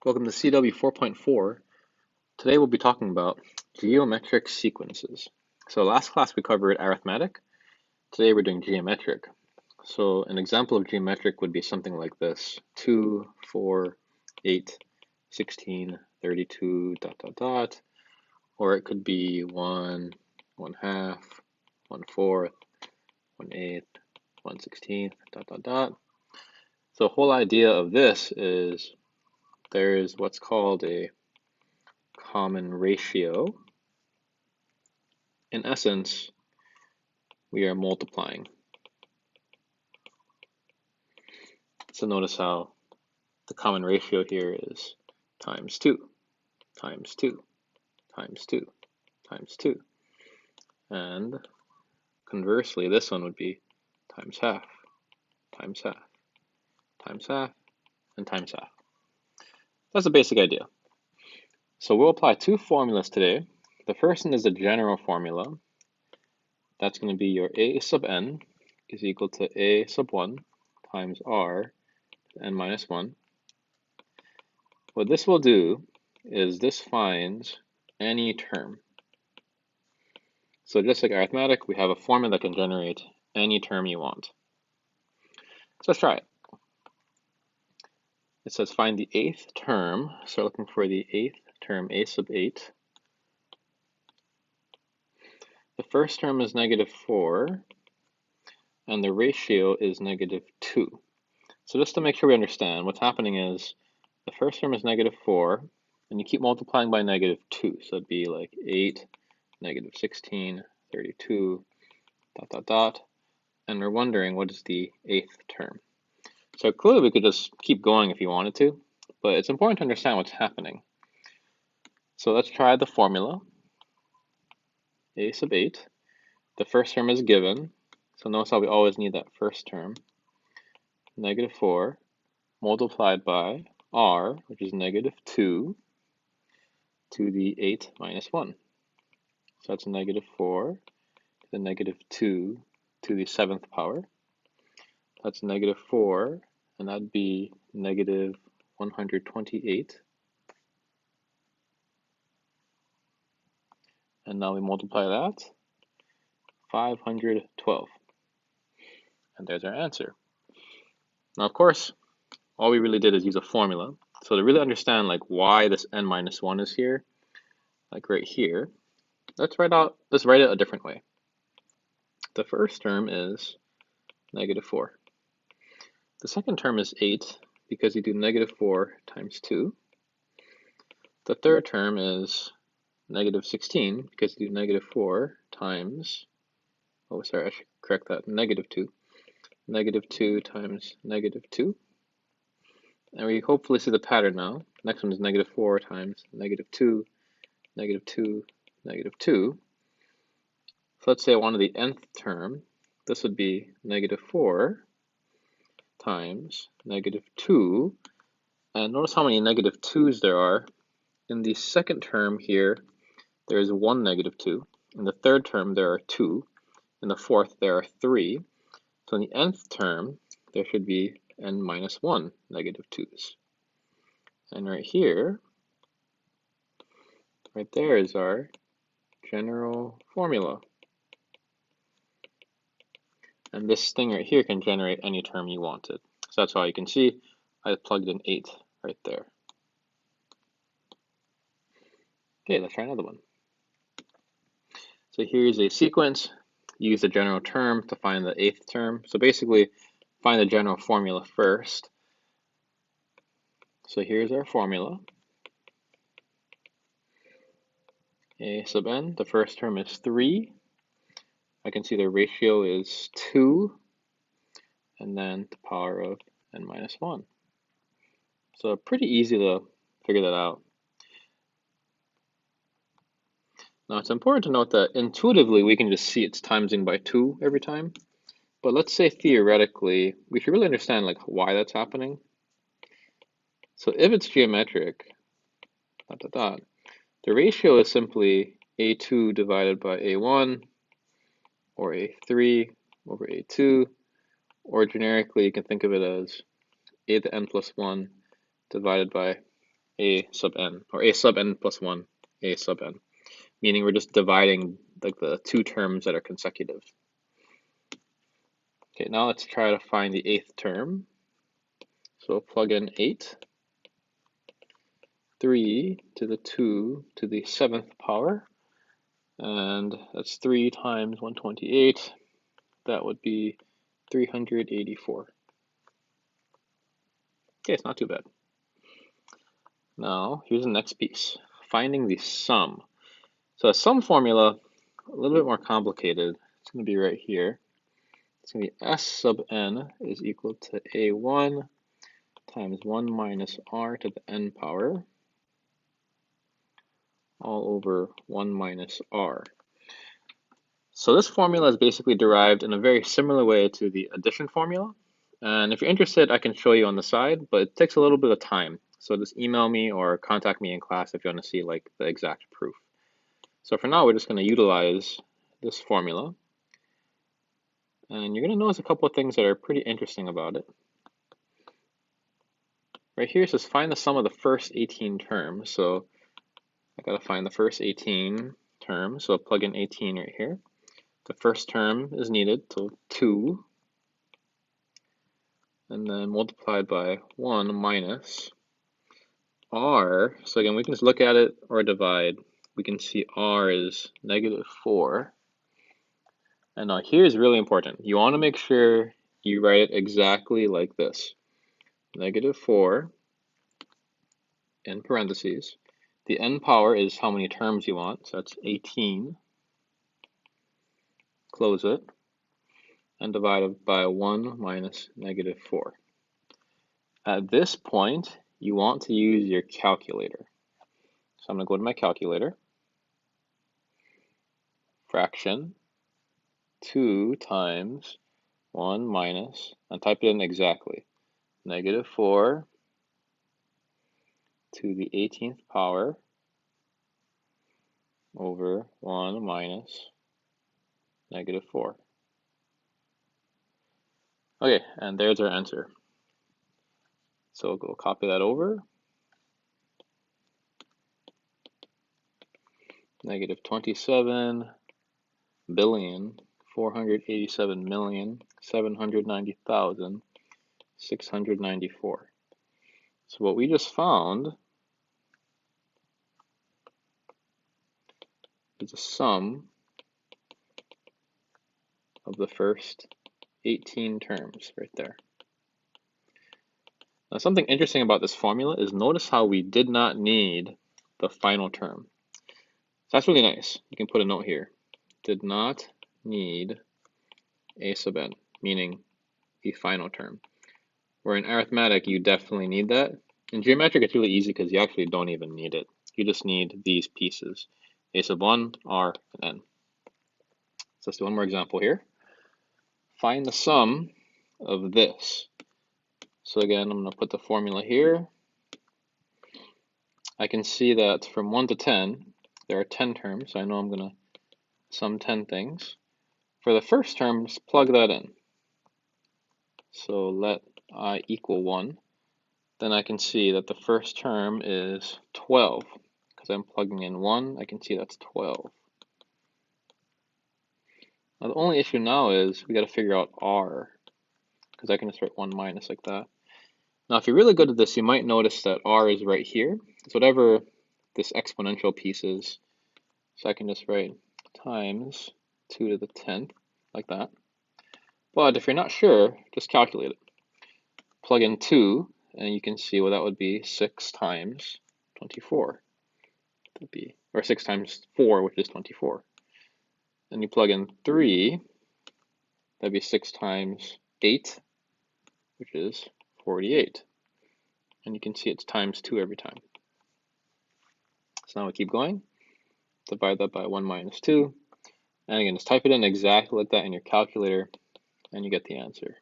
Welcome to CW 4.4. Today we'll be talking about geometric sequences. So last class we covered arithmetic. Today we're doing geometric. So an example of geometric would be something like this: 2, 4, 8, 16, 32, ... Or it could be 1, 1/2, 1/4, 1/8, 1/16, ... So the whole idea of this is there is what's called a common ratio. In essence, we are multiplying. So notice how the common ratio here is times 2, times 2, times 2, times 2. And conversely, this one would be times half, times half, times half, and times half. That's the basic idea. So we'll apply two formulas today. The first one is the general formula. That's going to be your a sub n is equal to a sub 1 times r n minus 1. What this will do is this finds any term. So just like arithmetic, we have a formula that can generate any term you want. So let's try it. It says find the eighth term. So looking for the eighth term, a sub 8. The first term is -4, and the ratio is -2. So just to make sure we understand, what's happening is the first term is -4, and you keep multiplying by -2. So it'd be like 8, -16, 32, ... And we're wondering what is the eighth term. So clearly we could just keep going if you wanted to, but it's important to understand what's happening. So let's try the formula. A sub 8. The first term is given, so notice how we always need that first term. -4 multiplied by r, which is -2, to the 8 minus 1. So that's -4 to the -2 to the 7th power. That's -4, and that'd be -128. And now we multiply that, 512. And there's our answer. Now, of course, all we really did is use a formula. So to really understand like why this n minus 1 is here, like right here, let's write it a different way. The first term is -4. The second term is 8 because you do -4 times 2. The third term is -16 because you do -4 times, oh sorry, I should correct that, -2. -2 times -2. And we hopefully see the pattern now. Next one is -4 times -2, -2, -2. So let's say I wanted the nth term. This would be -4 times -2. And notice how many -2's there are. In the second term here, there is one -2. In the third term, there are 2. In the fourth, there are 3. So in the nth term, there should be n minus 1 -2's. And right here, right there is our general formula. And this thing right here can generate any term you wanted. So that's why you can see I plugged in 8 right there. Okay, let's try another one. So here's a sequence. Use the general term to find the eighth term. So basically, find the general formula first. So here's our formula. A sub n, the first term is 3. I can see the ratio is 2, and then the power of n minus 1. So pretty easy to figure that out. Now it's important to note that intuitively we can just see it's timesing by 2 every time. But let's say theoretically, we should really understand like why that's happening. So if it's geometric, the ratio is simply a2 divided by a1, or a3 over a2, or generically you can think of it as a to the n plus 1 divided by a sub n, or a sub n plus 1, a sub n, meaning we're just dividing like the two terms that are consecutive. Okay, now let's try to find the 8th term. So plug in 8, 3 to the 2 to the 7th power, and that's 3 times 128. That would be 384. Okay, it's not too bad. Now, here's the next piece, finding the sum. So a sum formula, a little bit more complicated. It's going to be right here. It's going to be S sub n is equal to A1 times 1 minus r to the n power all over 1 minus r. So this formula is basically derived in a very similar way to the addition formula. And if you're interested, I can show you on the side, but it takes a little bit of time. So just email me or contact me in class if you want to see like the exact proof. So for now, we're just going to utilize this formula. And you're going to notice a couple of things that are pretty interesting about it. Right here it says find the sum of the first 18 terms. So I got to find the first 18 terms. So I'll plug in 18 right here. The first term is needed, so 2. And then multiplied by 1 minus r. So again, we can just look at it or divide. We can see r is -4. And now here's really important. You want to make sure you write it exactly like this. -4 in parentheses. The n power is how many terms you want, so that's 18. Close it. And divided by 1 minus -4. At this point, you want to use your calculator. So I'm going to go to my calculator. Fraction 2 times 1 minus, and type it in exactly, -4 to the 18th power over 1 minus -4. Okay, and there's our answer. So we'll go copy that over. -27,487,790,694. So what we just found is the sum of the first 18 terms right there. Now something interesting about this formula is notice how we did not need the final term. So that's really nice. You can put a note here. Did not need a sub n, meaning the final term. Where in arithmetic, you definitely need that. In geometric, it's really easy because you actually don't even need it. You just need these pieces, a sub 1, r, and n. So let's do one more example here. Find the sum of this. So again, I'm going to put the formula here. I can see that from 1 to 10, there are 10 terms, so I know I'm going to sum 10 things. For the first term, just plug that in. So let I equal 1. Then I can see that the first term is 12. Because I'm plugging in 1, I can see that's 12. Now the only issue now is we got to figure out r, because I can just write 1 minus like that. Now if you're really good at this, you might notice that r is right here. It's whatever this exponential piece is. So I can just write times 2 to the 10th, like that. But if you're not sure, just calculate it. Plug in 2, and you can see, well, that would be 6 times 24. That would be, or 6 times 4, which is 24. And you plug in 3, that'd be 6 times 8, which is 48. And you can see it's times 2 every time. So now we keep going. Divide that by 1 minus 2. And again, just type it in exactly like that in your calculator, and you get the answer.